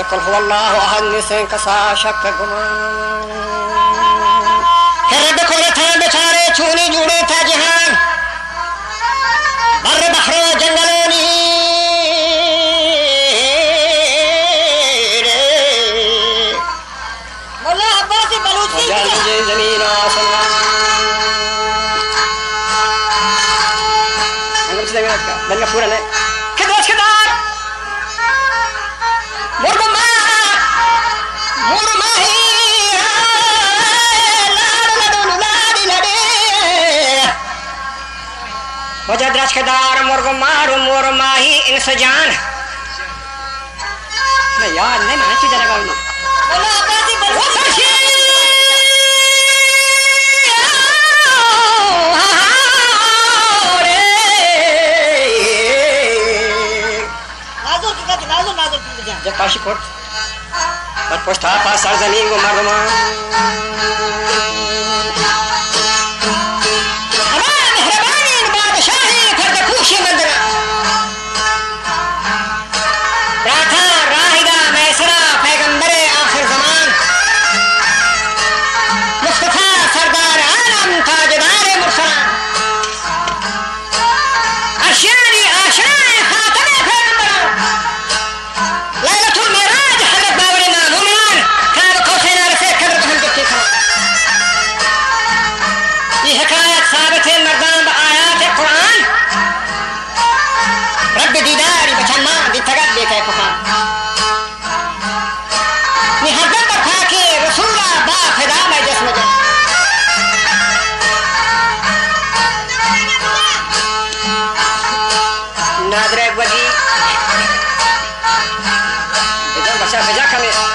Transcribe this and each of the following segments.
قل هو الله احد مثل کسا شک گمان رب کو تھا بیچارے چونی جوڑے تھا جہان بر بحر جنگلونی مولا عباس بلوچی جل زمین آسمان انگل سے بن پورا نے کدوش کدار مرغ ماہی وجد رش کدار مرغ مارو مور ماہی انسجان میں یار نہیں میں چیز لگا ہوں مولا عباس بلوچی جب پاشی کوٹ پر پوشتا پاس سرزمین کو مردمان ہمارا مہربانی بادشاہی فرد کوشی مندرہ پراتھا راہدہ میسرہ پیغمبر آخر زمان مصطفیٰ سردار عالم تاجدار مرسلان ارشانی آشنائے خاتم پیغمبران ليلة المعراج حضرت باورنا مومنان كانوا قوسين على سير كبرتهم بالتكرار في حكاية ثابت المردان بآيات القرآن رب ديداري بچما بتقد بك يفقان نحضر برفاكي رسولا با فدام جسم جن نادر وجي بجا بجا کمی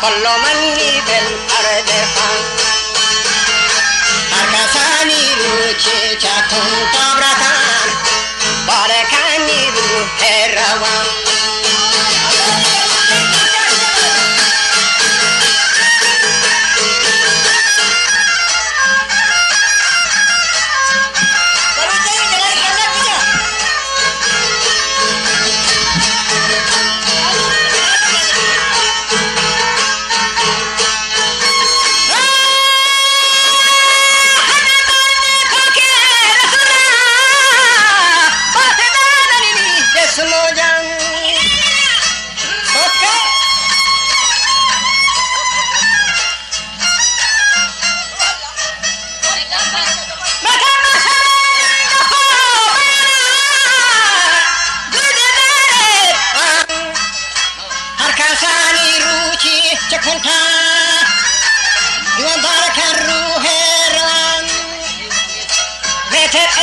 كل مني بالأرض فان أركساني روشي شاتون طبرتان باركاني روح الروان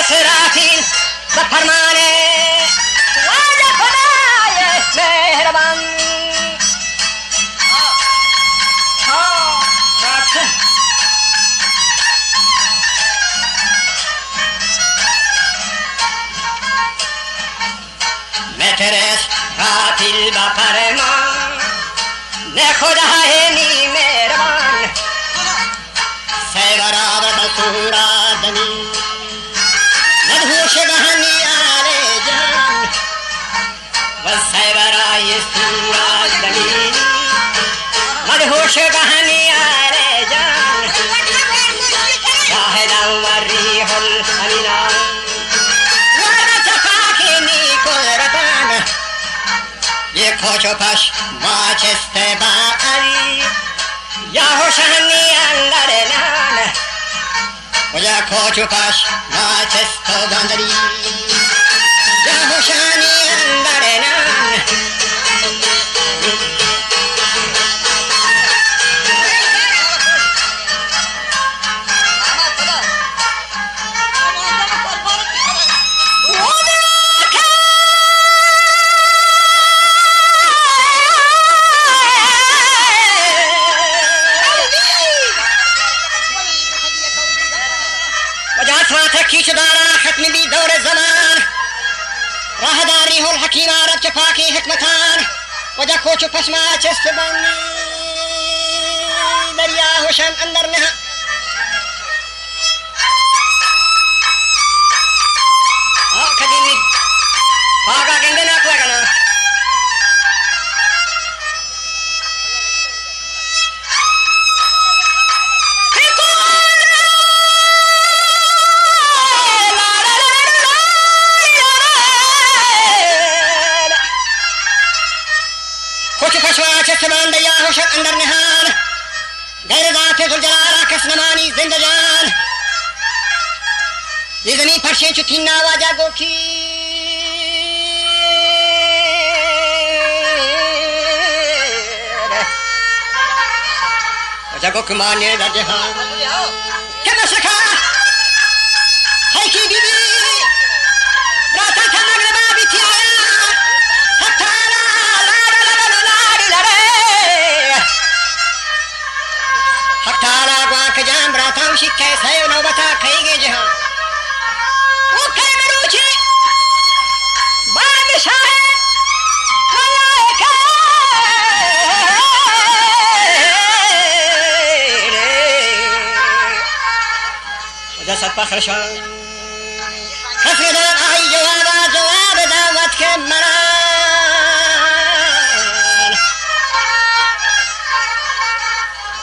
اسرافیل بفرمانے واجہ خدای مہربان میں تیرے اسرافیل بفرمان نے خدا ہے نی مہربان سے برابر بسورا دنی مدهوش بهني على جان बस है बराई सूरज दमी मदहोश कहानी आरे जान शाहिद उमरी हुल अमीना वादा चफाकी निकुल रतान ये खोचो पश माचेस्ते बारी या होशनी अंदर नान मुझे खोचो पश माचेस्तो बंदरी या होशनी अंदर नान खींचदारा खत्म भी दौर जमान राहदारी होल हकीम अरब चफाकी हिकमतान वजह खोचु पश्मा चस्त बनी दरिया होशन अंदर नहा खदीनी पागा गेंदे ना लगना चस्मान दया होशक अंदर निहान गैर जाते जुलजलाला कसनमानी जिंदजान ये जमीन फर्शें चुथी नावाजा गोखी जगो कुमाने दर्जहान क्या मशका है की बीबी राता था मगरबा बिछी जाम राताऊ शिक्के सयो नौबता खाएंगे जहां वो खाए मरूची बादशाह मलाइका वजह सब पखरशान खसरदान आई जवाब दावत के मरा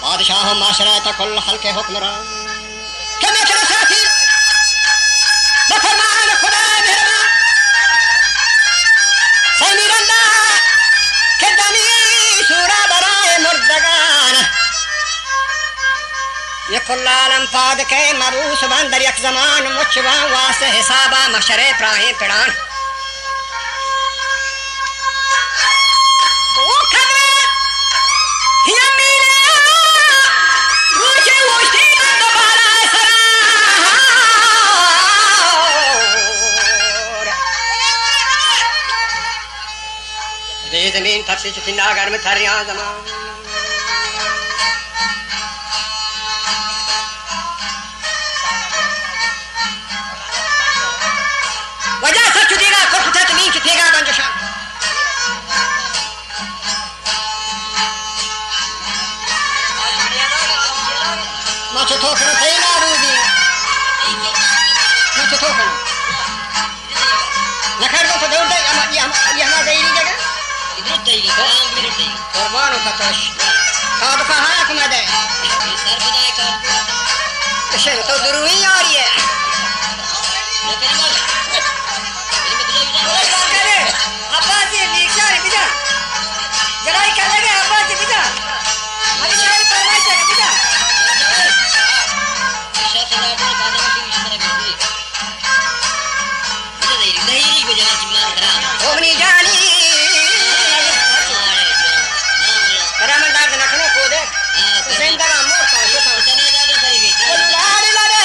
बादशाह माशरा तकुल हल्के हुक्मरान क्या मैं चला साथी बफरमान खुदा मेहरबान समीरंदा के दमी सूरा बराए मुर्दगान ये कुल्लालम पाद के मरूस बंदर एक जमान मुचवा वास्ते हिसाबा मशरे प्राहे पिड़ान जमीन फर्शी चुथी नागर में थर यहाँ जमान वजह सच चुथीगा कुछ जमीन चुथेगा बंजशान माचो थोकना थे ना रूदी माचो थोकना नखर दो तो दौड़ दे ये हमारा गई जगह कुर्बान फतश काद कहाँ कमदे सर खुदाई कर इसे तो दुरुई आ रही है अब्बास ये नीचा है बिना जराई कर लगे अब्बास ये बिना अभी शायद फरमाइश है बिना शायद राजा कादम की इशारे में दी मुझे दहीरी को जाना चिल्ला रहा ओमनी जानी करामदार नखनो को दे जिंदगा मोटा छोटा तने ज्यादा सही गई लाड़ लड़े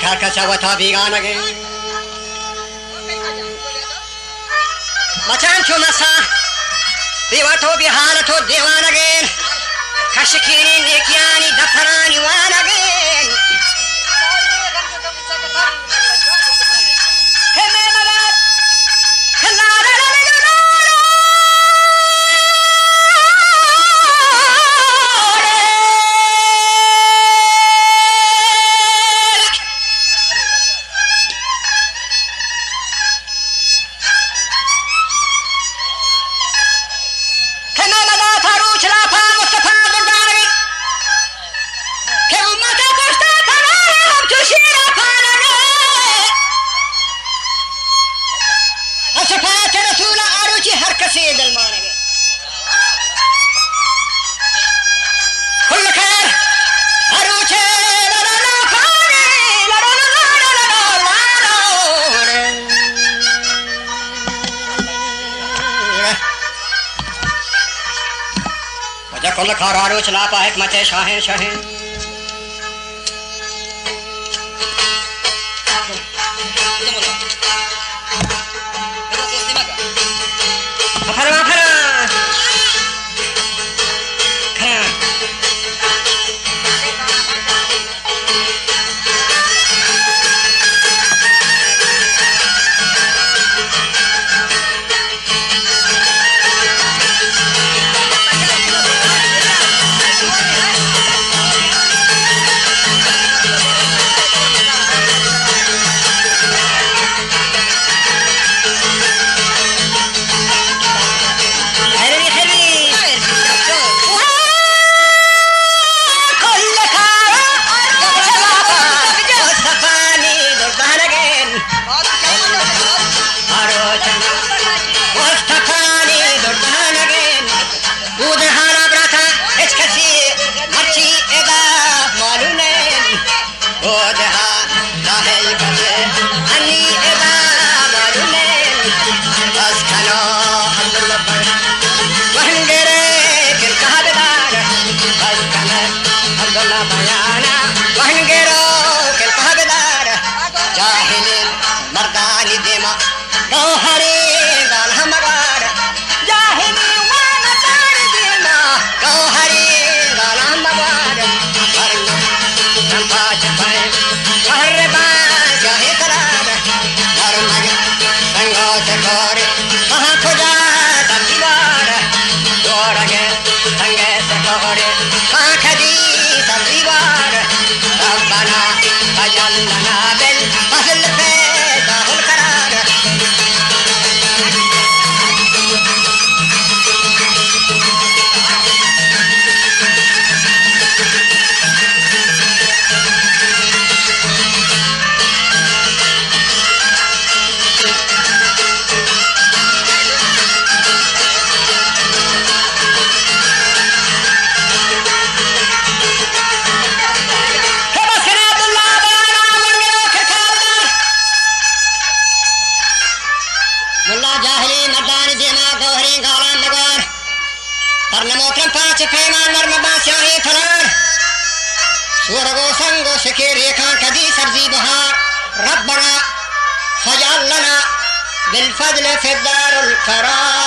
كركسة وتابيغانك مچان شو مسا بيواتو بحالتو ديوانك كشكيني نيكياني دفتراني وانك كمي مدد كنادا سيد المانجي كل خير أروچه لا لا لا فاني لا لا لا لا لا لا وجه كل خير أروچ لا پاهك مچه شاهين شاهين سورغو سنگو سكي ريخان كدي سرزي بهار ربنا فجعل لنا بالفضل في الدار القرار